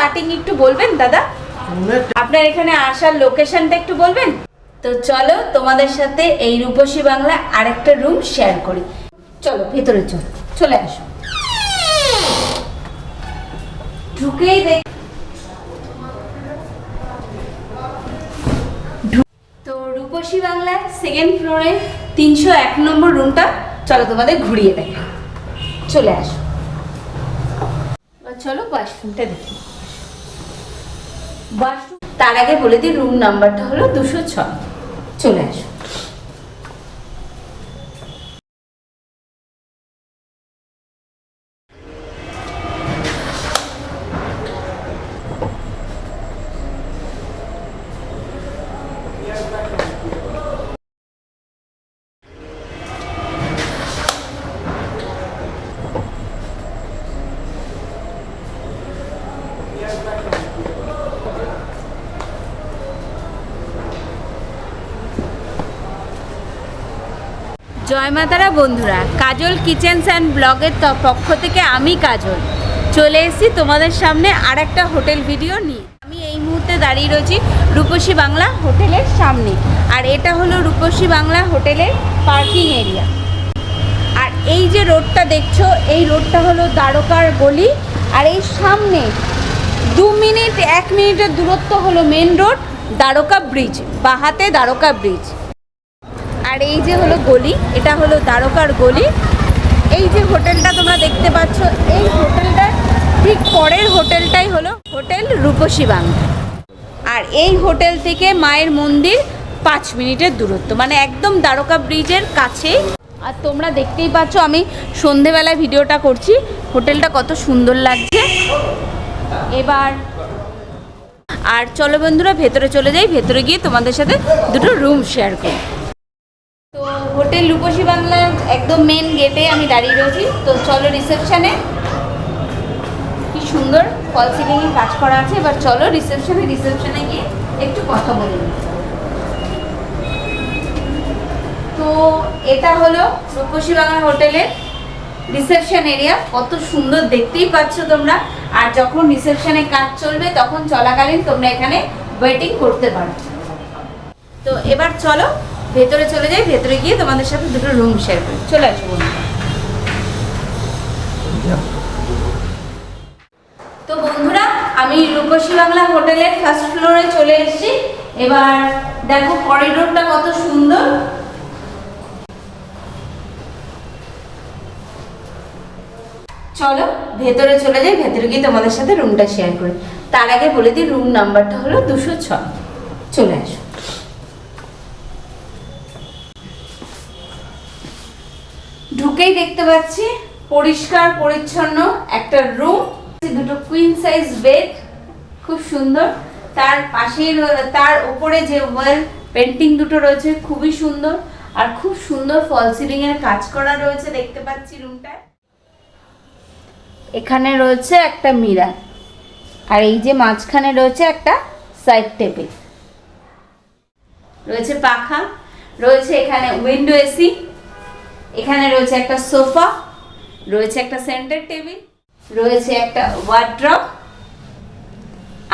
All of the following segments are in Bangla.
স্টার্টিং একটু বলবেন দাদা? আপনার এখানে আসার লোকেশনটা একটু বলবেন? তো চলো তোমাদের সাথে এই রূপসী বাংলা আরেকটা রুম শেয়ার করি। চলো ভেতরে চলে আসো। ঢুকেই দেখ তো রূপসী বাংলার সেকেন্ড ফ্লোরে 301 নম্বর রুমটা চলো তোমাদের ঘুরিয়ে দেখা। চলে আসো। চলো ওয়াশরুমটা দেখি। ওয়াশরুম তার আগে বলে দিই রুম নাম্বারটা হলো 206। চলে আসো। জয় মাতারা বন্ধুরা, কাজল কিচেনস অ্যান্ড ব্লগের পক্ষ থেকে আমি কাজল চলে এসেছি তোমাদের সামনে আর একটা হোটেল ভিডিও নিয়ে। আমি এই মুহূর্তে দাঁড়িয়ে রয়েছি রূপসী বাংলা হোটেলের সামনে, আর এটা হলো রূপসী বাংলা হোটেলের পার্কিং এরিয়া। আর এই যে রোডটা দেখছো, এই রোডটা হলো দ্বারকার গলি, আর এই সামনে 1 মিনিটের দূরত্ব হলো মেন রোড দ্বারকা ব্রিজ, বাহাতে দ্বারকা ব্রিজ। আর এই যে হলো গলি, এটা হলো দ্বারকার গলি। এই যে হোটেলটা তোমরা দেখতে পাচ্ছ, এই হোটেলটার ঠিক পরের হোটেলটাই হলো হোটেল রূপসী বাংলা। আর এই হোটেল থেকে মায়ের মন্দির 5 মিনিটের দূরত্ব, মানে একদম দ্বারকা ব্রিজের কাছে। আর তোমরা দেখতেই পাচ্ছ আমি সন্ধেবেলায় ভিডিওটা করছি, হোটেলটা কত সুন্দর লাগছে। এবার আর চলো বন্ধুরা ভেতরে চলে যাই, ভেতরে গিয়ে তোমাদের সাথে দুটো রুম শেয়ার করি। তো হোটেল রূপসী বাংলার একদম মেন গেটে আমি দাঁড়িয়ে রয়েছি। তো চলো রিসেপশানে, কি সুন্দর ফল সিলিংয়ে কাজ করা আছে। এবার চলো রিসেপশনে গিয়ে একটু কথা বলি। তো এটা হলো রূপসী বাংলা হোটেলের রিসেপশন এরিয়া, কত সুন্দর দেখতেই পাচ্ছ তোমরা। আর যখন রিসেপশনে কাজ চলবে তখন চলাকালীন তোমরা এখানে ওয়েটিং করতে পারো। তো এবার চলো ভেতরে চলে যাই, ভেতরে গিয়ে তোমাদের সাথে দুটো রুম শেয়ার করি। চলে আসো বন্ধুরা। তো বন্ধুরা আমি রূপসী বাংলা হোটেলের ফার্স্ট ফ্লোরে চলে এসেছি। এবার দেখো করিডোরটা কত সুন্দর। চলো ভেতরে চলে যাই, ভেতরে গিয়ে তোমাদের সাথে রুমটা শেয়ার করি। তার আগে বলে দিই রুম নাম্বারটা হলো 206। চলে আসো। ঢুকেই দেখতে পাচ্ছি পরিষ্কার পরিচ্ছন্ন একটা রুম, দুটো কুইন সাইজ বেড, খুব সুন্দর। তার পাশেই তার উপরে যে ওয়াল পেন্টিং দুটো রয়েছে খুবই সুন্দর, আর খুব সুন্দর ফল সিলিং এর কাজ করা রয়েছে দেখতে পাচ্ছি রুমটায়। এখানে রয়েছে একটা মিরর, আর এই যে মাঝখানে রয়েছে একটা সাইড টেবিল, রয়েছে পাখা, রয়েছে এখানে উইন্ডো এসি, এখানে রয়েছে একটা সোফা, রয়েছে একটা সেন্টার টেবিল, রয়েছে একটা ওয়ার্ড্রপ,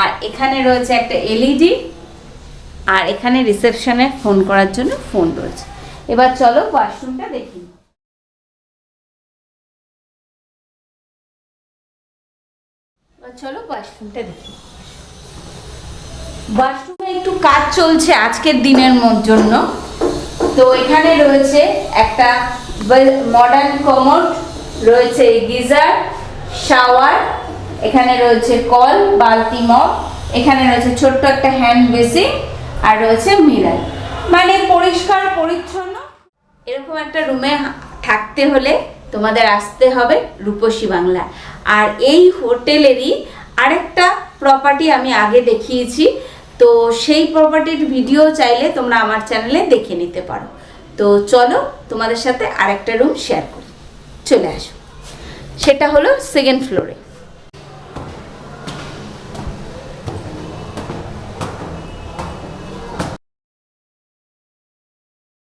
আর এখানে রয়েছে একটা এলইডি, আর এখানে রিসেপশনে ফোন করার জন্য ফোন রয়েছে। এবার চলো ওয়াশরুমটা দেখি। চলো ওয়াশরুমটা দেখি। ওয়াশরুমে একটু কাজ চলছে আজকের দিনের জন্য। তো এখানে রয়েছে একটা মডার্ন কমোড, রয়েছে গিজার, শাওয়ার, এখানে রয়েছে কল, বালতি, মগ, এখানে রয়েছে ছোট্ট একটা হ্যান্ড বেসিন, আর রয়েছে মিরর, মানে পরিষ্কার পরিচ্ছন্ন। এরকম একটা রুমে থাকতে হলে তোমাদের আসতে হবে রূপসী বাংলা। আর এই হোটেলেরই আরেকটা প্রপার্টি আমি আগে দেখিয়েছি, তো সেই প্রপার্টির ভিডিও চাইলে তোমরা আমার চ্যানেলে দেখে নিতে পারো। তো চলো তোমাদের সাথে আরেকটা রুম শেয়ার করি। চলে আসো, সেটা হলো সেকেন্ড ফ্লোরে।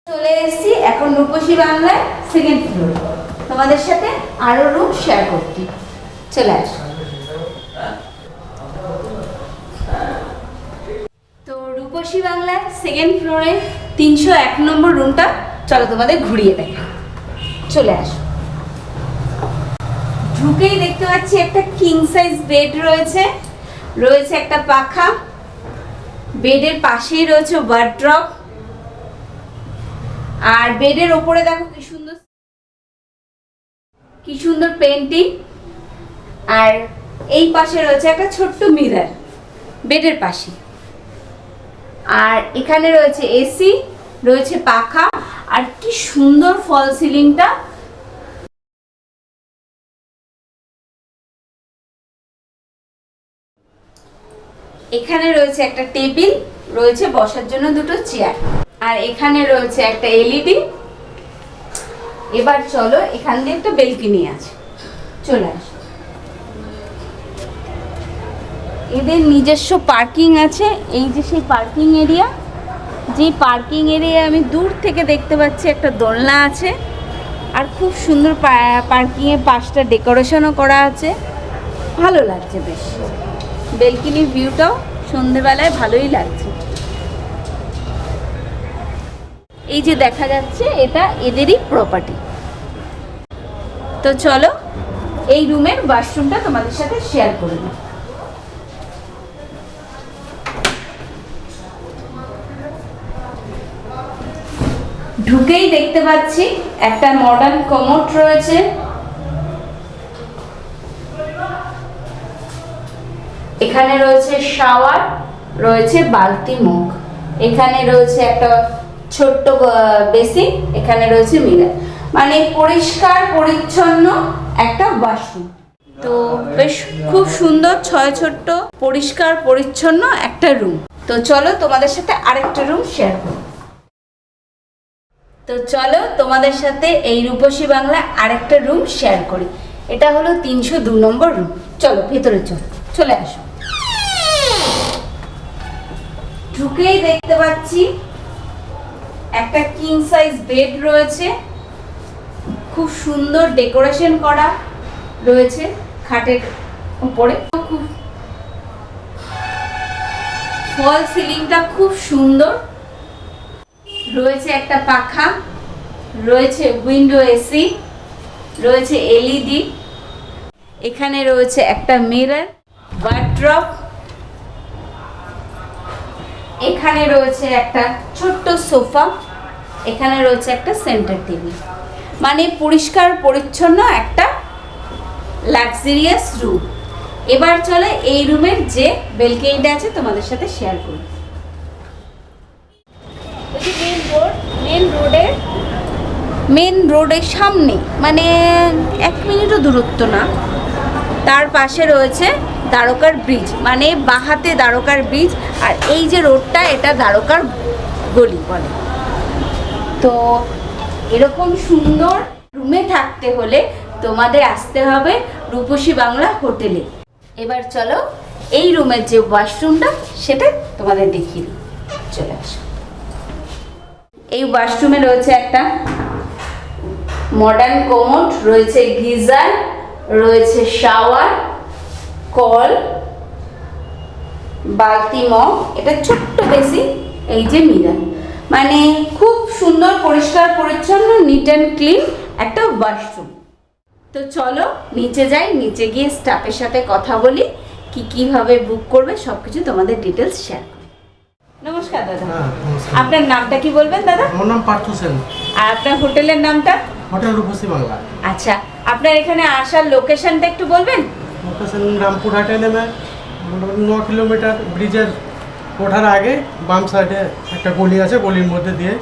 চলে এসেছি এখন রূপসী বাংলায় সেকেন্ড ফ্লোরে, তোমাদের সাথে আরো রুম শেয়ার করতে। চলে আসো। রূপসী বাংলার সেকেন্ড ফ্লোরে 301 নম্বর রুমটা চলো তোমাদের ঘুরিয়ে দেখ। চলে আসো। ঢুকেই দেখতে পাচ্ছি একটা কিং সাইজ বেড রয়েছে, রয়েছে একটা পাখা, বেডের পাশেই রয়েছে ওয়ার্ড্রপ, আর বেডের ওপরে দেখো কি সুন্দর পেন্টিং, আর এই পাশে রয়েছে একটা ছোট্ট মিরর বেডের পাশে, আর এখানে রয়েছে এসি, রয়েছে পাখা, আর কি সুন্দর ফল সিলিংটা। এখানে রয়েছে একটা টেবিল, রয়েছে বসার জন্য দুটো চেয়ার, আর এখানে রয়েছে একটা এলইডি। এবার চলো, এখান দিয়ে একটা বেলকনি আছে, চলে আসো। এদের নিজস্ব পার্কিং আছে, এই যে সেই পার্কিং এরিয়া, যে পার্কিং এরিয়া আমি দূর থেকে দেখতে পাচ্ছি একটা দোলনা আছে, আর খুব সুন্দর পার্কিংয়ের পাশটা ডেকোরেশনও করা আছে, ভালো লাগছে বেশ। বেলকনির ভিউটাও সন্ধেবেলায় ভালোই লাগছে। এই যে দেখা যাচ্ছে এটা এদেরই প্রপার্টি। তো চলো এই রুমের ওয়াশরুমটা তোমাদের সাথে শেয়ার করে নিই। ঢুকেই দেখতে পাচ্ছি একটা মডার্ন কমোড রয়েছে, এখানে রয়েছে শাওয়ার, রয়েছে বালতি মুখ, এখানে রয়েছে একটা ছোট্ট বেসিন, এখানে রয়েছে মিরর, মানে পরিষ্কার পরিচ্ছন্ন একটা ওয়াশরুম। তো বেশ খুব সুন্দর, ছয় ছোট্ট পরিষ্কার পরিচ্ছন্ন একটা রুম। তো চলো তোমাদের সাথে আরেকটা রুম শেয়ার করি। তো চলো তোমাদের সাথে এই রূপসী বাংলা আরেকটা রুম শেয়ার করি। এটা হলো 302 নম্বর রুম। চলো ভেতরে চলে আসো। ঢুকেই দেখতে পাচ্ছি একটা কিং সাইজ বেড রয়েছে, খুব সুন্দর ডেকোরেশন করা রয়েছে খাটের উপরে, খুব ফল সিলিংটা খুব সুন্দর, রয়েছে একটা পাখা, রয়েছে উইন্ডো এসি, রয়েছে এলইডি, এখানে রয়েছে একটা মিরর, ওয়ার্ড্রপ, এখানে রয়েছে একটা ছোট্ট সোফা, এখানে রয়েছে একটা সেন্টার টেবিল, মানে পরিষ্কার পরিচ্ছন্ন একটা লাক্সারিয়াস রুম। এবার চলে এই রুমের যে বেলকনিটা আছে তোমাদের সাথে শেয়ার করি। মেন রোডের সামনে, মানে 1 মিনিটও দূরত্ব না, তার পাশে রয়েছে দ্বারকার ব্রিজ, মানে বাহাতে দ্বারকার ব্রিজ, আর এই যে রোডটা এটা দ্বারকার গলি বলে। তো এরকম সুন্দর রুমে থাকতে হলে তোমাদের আসতে হবে রূপসী বাংলা হোটেলে। এবার চলো এই রুমের যে ওয়াশরুমটা সেটা তোমাদের দেখিয়ে দিই, চলে আসো। এই ওয়াশরুমে রয়েছে একটা মডার্ন কোমোড, রয়েছে গিজার, রয়েছে শাওয়ার, কল, বালতি মগ, এটা ছোট্ট বেসিন, এই যে মিরর, মানে খুব সুন্দর পরিষ্কার পরিচ্ছন্ন নিট অ্যান্ড ক্লিন একটা ওয়াশরুম। তো চলো নিচে যাই, নিচে গিয়ে স্টাফের সাথে কথা বলি, কিভাবে বুক করবে সবকিছু তোমাদের ডিটেলস শেয়ার করি। নমস্কার দাদা। আপনার নামটা কি বলবেন দাদা? আমার নাম পার্থ সেন। আর আপনার হোটেলের নামটা? হোটেল রূপসী বাংলা। আচ্ছা, আপনার এখানে আসার লোকেশনটা একটু বলবেন? লোকেশন রামপুরহাটে নেমে মোটামুটি 9 কিলোমিটার ব্রিজের ওঠার আগে বাম সাইডে একটা গলি আছে, গলির মধ্যে দিয়ে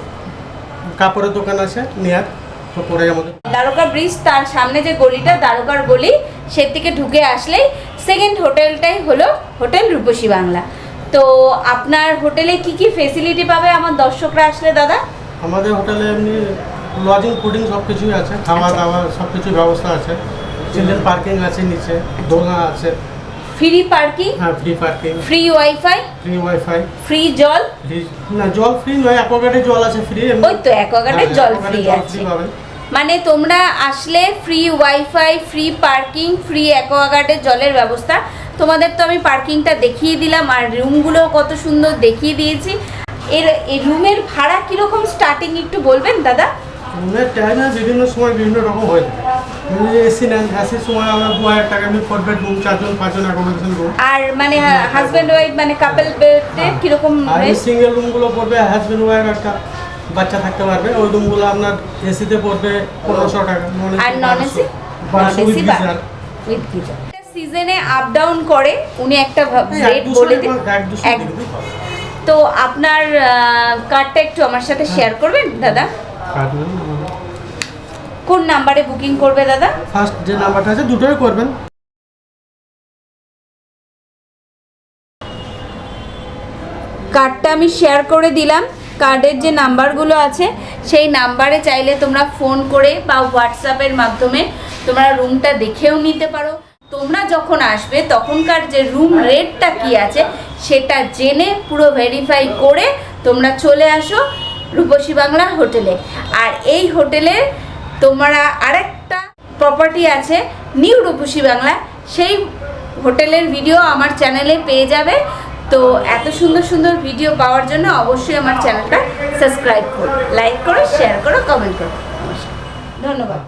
কাপড়ের দোকান আছে নিয়ার, তো পরে আমাদের দ্বারকা ব্রিজ, তার সামনে যে গলিটা দ্বারকার গলি, সে থেকে ঢুকে আসলেই সেকেন্ড হোটেলটাই হলো হোটেল রূপসী বাংলা। তো আপনার হোটেলে কি কি ফেসিলিটি পাবে আমার দর্শকরা আসলে দাদা? আমাদের হোটেলে এমনি লজিং ফুডিং সব কিছুই আছে, খাওয়া দাওয়া সব কিছুর ব্যবস্থা আছে, চিলড্রেন পার্কিং আছে, নিচে দোলনা আছে, ফ্রি পার্কিং, হ্যাঁ free parking, free wifi, free জল, না জল ফ্রি নয়, অ্যাকোয়াগার্ডের জল আছে ফ্রি। ওই তো অ্যাকোয়াগার্ডের জল ফ্রি আছে, মানে তোমরা আসলে free wifi, free parking, free অ্যাকোয়াগার্ডের জলের ব্যবস্থা তোমাদের তো আমি পার্কিংটা দেখিয়ে দিলাম আর রুমগুলো কত সুন্দর দেখিয়ে দিয়েছি। এই রুমের ভাড়া কীরকম স্টার্টিং একটু বলবেন দাদা? রুমের টাইমে বিভিন্ন সময় বিভিন্ন রকম হয়ে থাকে। এসি নেন, এসির সময় আমরা 2000 টাকা আমি 4 বেডরুম 4জন 5জন অ্যাকোমোডেশন রুম। আর মানে হাজব্যান্ড ওয়াইফ মানে কাপল বেডে কীরকম? আর সিঙ্গেল রুমগুলো পড়বে হাজব্যান্ড ওয়াইফ একটা বাচ্চা থাকতে পারবে, ওই রুমগুলো আপনার এসিতে পড়বে 1500 টাকা। আর নন এসি? নন এসি বা উইথ গিজার। সিজনে আপ ডাউন করে, উনি একটা রেট বলে দিন। তো আপনার কার্ডটা একটু আমার সাথে শেয়ার করবেন দাদা? কোন নাম্বারে বুকিং করবে দাদা? ফার্স্ট যে নাম্বারটা আছে দুটোই করবেন। কার্ডটা আমি শেয়ার করে দিলাম। কার্ডের যে নাম্বারগুলো আছে সেই নাম্বারে চাইলে তোমরা ফোন করে বা হোয়াটসঅ্যাপের মাধ্যমে তোমরা রুমটা দেখেও নিতে পারো। তোমরা যখন আসবে তখনকার যে রুম রেটটা কি আছে সেটা জেনে পুরো ভেরিফাই করে তোমরা চলে আসো রূপসী বাংলা হোটেলে। আর এই হোটেলে তোমরা আরেকটা প্রপার্টি আছে নিউ রূপসী বাংলা, সেই হোটেলের ভিডিও আমার চ্যানেলে পেয়ে যাবে। তো এত সুন্দর সুন্দর ভিডিও পাওয়ার জন্য অবশ্যই আমার চ্যানেলটা সাবস্ক্রাইব করো, লাইক করো, শেয়ার করো, কমেন্ট করো। ধন্যবাদ।